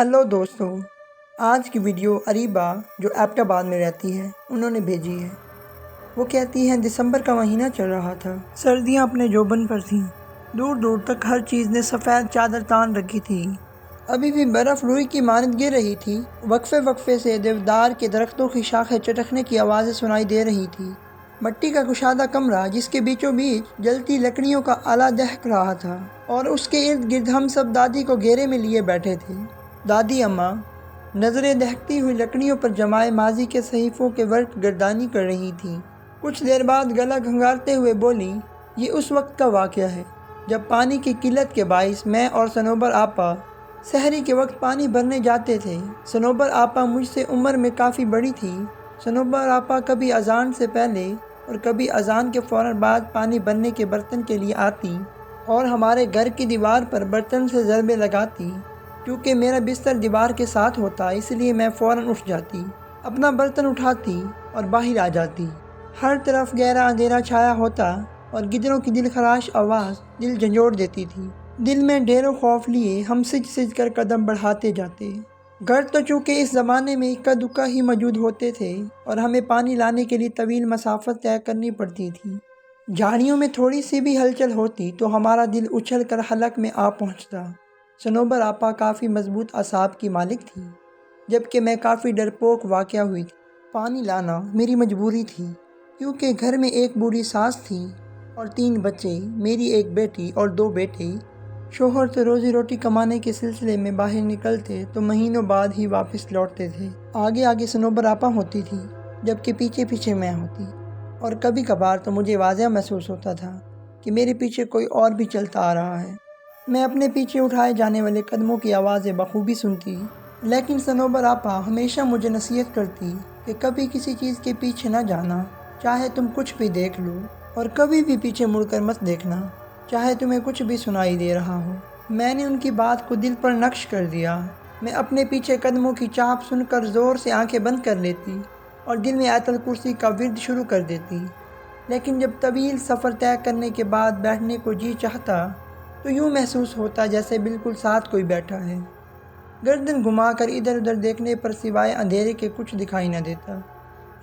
Hello دوستو، آج کی ویڈیو اریبہ جو ایبٹ آباد میں رہتی ہے انہوں نے بھیجی ہے۔ وہ کہتی ہیں دسمبر کا مہینہ چل رہا تھا، سردیاں اپنے جوبن پر تھیں، دور دور تک ہر چیز نے سفید چادر تان رکھی تھی، ابھی بھی برف روئی کی مانند گر رہی تھی۔ وقفے وقفے سے دیودار کے درختوں کی شاخیں چٹکنے کی آوازیں سنائی دے رہی تھی۔ مٹی کا کشادہ کمرہ جس کے بیچوں بیچ جلتی لکڑیوں کا آلہ دہک رہا تھا، اور اس کے ارد گرد ہم سب دادی کو گھیرے میں لیے بیٹھے تھے۔ دادی اماں نظریں دہکتی ہوئی لکڑیوں پر جمائے ماضی کے صحیفوں کے ورق گردانی کر رہی تھیں۔ کچھ دیر بعد گلا گھنگھارتے ہوئے بولی، یہ اس وقت کا واقعہ ہے جب پانی کی قلت کے باعث میں اور صنوبر آپا سحری کے وقت پانی بھرنے جاتے تھے۔ صنوبر آپا مجھ سے عمر میں کافی بڑی تھی۔ صنوبر آپا کبھی اذان سے پہلے اور کبھی اذان کے فوراً بعد پانی بھرنے کے برتن کے لیے آتی اور ہمارے گھر کی دیوار پر برتن سے ضربے لگاتی۔ کیونکہ میرا بستر دیوار کے ساتھ ہوتا اس لیے میں فوراً اٹھ جاتی، اپنا برتن اٹھاتی اور باہر آ جاتی۔ ہر طرف گہرا اندھیرا چھایا ہوتا اور گدڑوں کی دلخراش آواز دل جھنجھوڑ دیتی تھی۔ دل میں ڈھیروں خوف لیے ہم سج سج کر قدم بڑھاتے جاتے۔ گھر تو چونکہ اس زمانے میں اکا دکا ہی موجود ہوتے تھے اور ہمیں پانی لانے کے لیے طویل مسافت طے کرنی پڑتی تھی۔ جھاڑیوں میں تھوڑی سی بھی ہلچل ہوتی تو ہمارا دل اچھل کر حلق میں آ پہنچتا۔ صنوبر آپا کافی مضبوط اعصاب کی مالک تھی، جبکہ میں کافی ڈرپوک واقع ہوئی تھی۔ پانی لانا میری مجبوری تھی، کیونکہ گھر میں ایک بوڑھی ساس تھی اور 3 بچے، میری ایک بیٹی اور 2 بیٹے۔ شوہر سے روزی روٹی کمانے کے سلسلے میں باہر نکلتے تو مہینوں بعد ہی واپس لوٹتے تھے۔ آگے آگے صنوبر آپا ہوتی تھی، جبکہ پیچھے پیچھے میں ہوتی، اور کبھی کبھار تو مجھے واضح محسوس ہوتا تھا کہ میرے پیچھے کوئی اور بھی چلتا آ رہا ہے۔ میں اپنے پیچھے اٹھائے جانے والے قدموں کی آوازیں بخوبی سنتی، لیکن صنوبر آپا ہمیشہ مجھے نصیحت کرتی کہ کبھی کسی چیز کے پیچھے نہ جانا، چاہے تم کچھ بھی دیکھ لو، اور کبھی بھی پیچھے مڑ کر مت دیکھنا، چاہے تمہیں کچھ بھی سنائی دے رہا ہو۔ میں نے ان کی بات کو دل پر نقش کر دیا۔ میں اپنے پیچھے قدموں کی چاپ سن کر زور سے آنکھیں بند کر لیتی اور دل میں آیت الکرسی کا ورد شروع کر دیتی۔ لیکن جب طویل سفر طے کرنے کے بعد بیٹھنے کو جی چاہتا تو یوں محسوس ہوتا جیسے بالکل ساتھ کوئی بیٹھا ہے۔ گردن گھما کر ادھر ادھر دیکھنے پر سوائے اندھیرے کے کچھ دکھائی نہ دیتا۔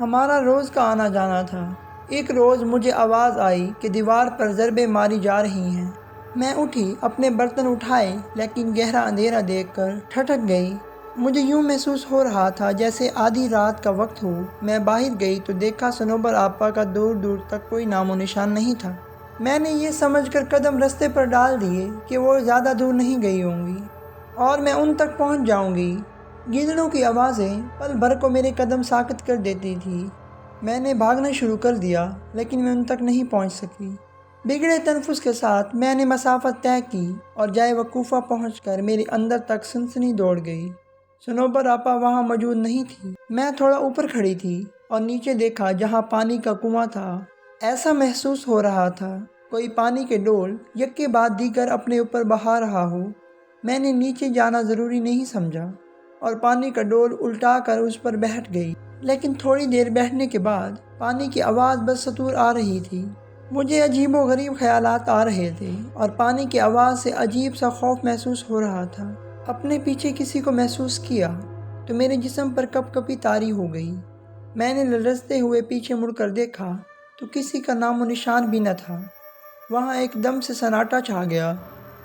ہمارا روز کا آنا جانا تھا۔ ایک روز مجھے آواز آئی کہ دیوار پر ضربیں ماری جا رہی ہیں۔ میں اٹھی، اپنے برتن اٹھائے، لیکن گہرا اندھیرا دیکھ کر ٹھٹک گئی۔ مجھے یوں محسوس ہو رہا تھا جیسے آدھی رات کا وقت ہو۔ میں باہر گئی تو دیکھا صنوبر آپا کا دور دور تک کوئی نام و نشان نہیں تھا۔ میں نے یہ سمجھ کر قدم رستے پر ڈال دیے کہ وہ زیادہ دور نہیں گئی ہوں گی اور میں ان تک پہنچ جاؤں گی۔ گیدڑوں کی آوازیں پل بھر کو میرے قدم ساکت کر دیتی تھی۔ میں نے بھاگنا شروع کر دیا، لیکن میں ان تک نہیں پہنچ سکی۔ بگڑے تنفس کے ساتھ میں نے مسافت طے کی اور جائے وقوفہ پہنچ کر میرے اندر تک سنسنی دوڑ گئی۔ صنوبر آپا وہاں موجود نہیں تھی۔ میں تھوڑا اوپر کھڑی تھی اور نیچے دیکھا جہاں پانی کا کنواں تھا۔ ایسا محسوس ہو رہا تھا کوئی پانی کے ڈول یک کے بعد دیگر اپنے اوپر بہا رہا ہو۔ میں نے نیچے جانا ضروری نہیں سمجھا اور پانی کا ڈول الٹا کر اس پر بیٹھ گئی، لیکن تھوڑی دیر بیٹھنے کے بعد پانی کی آواز بدستور آ رہی تھی۔ مجھے عجیب و غریب خیالات آ رہے تھے اور پانی کی آواز سے عجیب سا خوف محسوس ہو رہا تھا۔ اپنے پیچھے کسی کو محسوس کیا تو میرے جسم پر کپ کپی طاری ہو گئی۔ میں نے لرزتے ہوئے پیچھے مڑ کر دیکھا تو کسی کا نام و نشان بھی نہ تھا۔ وہاں ایک دم سے سناٹا چھا گیا۔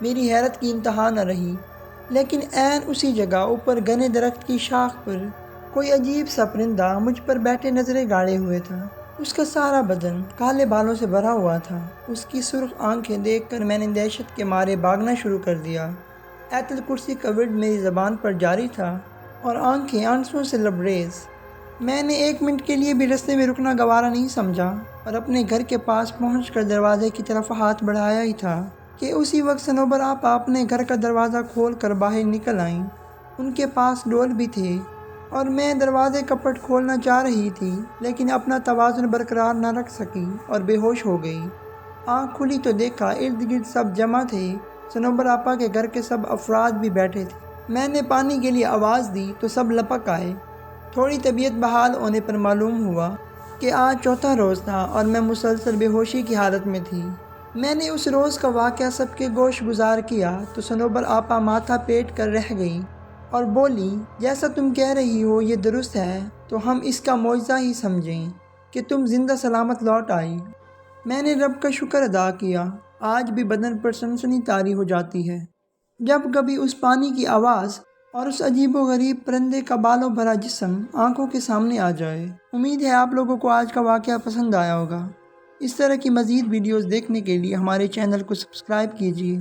میری حیرت کی انتہا نہ رہی، لیکن عین اسی جگہ اوپر گھنے درخت کی شاخ پر کوئی عجیب سا پرندہ مجھ پر بیٹھے نظریں گاڑے ہوئے تھا۔ اس کا سارا بدن کالے بالوں سے بھرا ہوا تھا۔ اس کی سرخ آنکھیں دیکھ کر میں نے دہشت کے مارے بھاگنا شروع کر دیا۔ آیت الکرسی کا ورد میری زبان پر جاری تھا اور آنکھیں آنسوؤں سے لبریز۔ میں نے 1 منٹ کے لیے بھی رستے میں رکنا گوارا نہیں سمجھا اور اپنے گھر کے پاس پہنچ کر دروازے کی طرف ہاتھ بڑھایا ہی تھا کہ اسی وقت صنوبر آپا اپنے گھر کا دروازہ کھول کر باہر نکل آئیں۔ ان کے پاس ڈول بھی تھے اور میں دروازے کا پٹ کھولنا چاہ رہی تھی، لیکن اپنا توازن برقرار نہ رکھ سکی اور بے ہوش ہو گئی۔ آنکھ کھلی تو دیکھا ارد گرد سب جمع تھے۔ صنوبر آپا کے گھر کے سب افراد بھی بیٹھے تھے۔ میں نے پانی کے لیے آواز دی تو سب لپک آئے۔ تھوڑی طبیعت بحال ہونے پر معلوم ہوا کہ آج چوتھا روز تھا اور میں مسلسل بے ہوشی کی حالت میں تھی۔ میں نے اس روز کا واقعہ سب کے گوش گزار کیا تو صنوبر آپا ماتھا پیٹ کر رہ گئی اور بولی جیسا تم کہہ رہی ہو یہ درست ہے، تو ہم اس کا معجزہ ہی سمجھیں کہ تم زندہ سلامت لوٹ آئی۔ میں نے رب کا شکر ادا کیا۔ آج بھی بدن پر سنسنی طاری ہو جاتی ہے جب کبھی اس پانی کی آواز اور اس عجیب و غریب پرندے کا بالوں بھرا جسم آنکھوں کے سامنے آ جائے۔ امید ہے آپ لوگوں کو آج کا واقعہ پسند آیا ہوگا۔ اس طرح کی مزید ویڈیوز دیکھنے کے لیے ہمارے چینل کو سبسکرائب کیجیے۔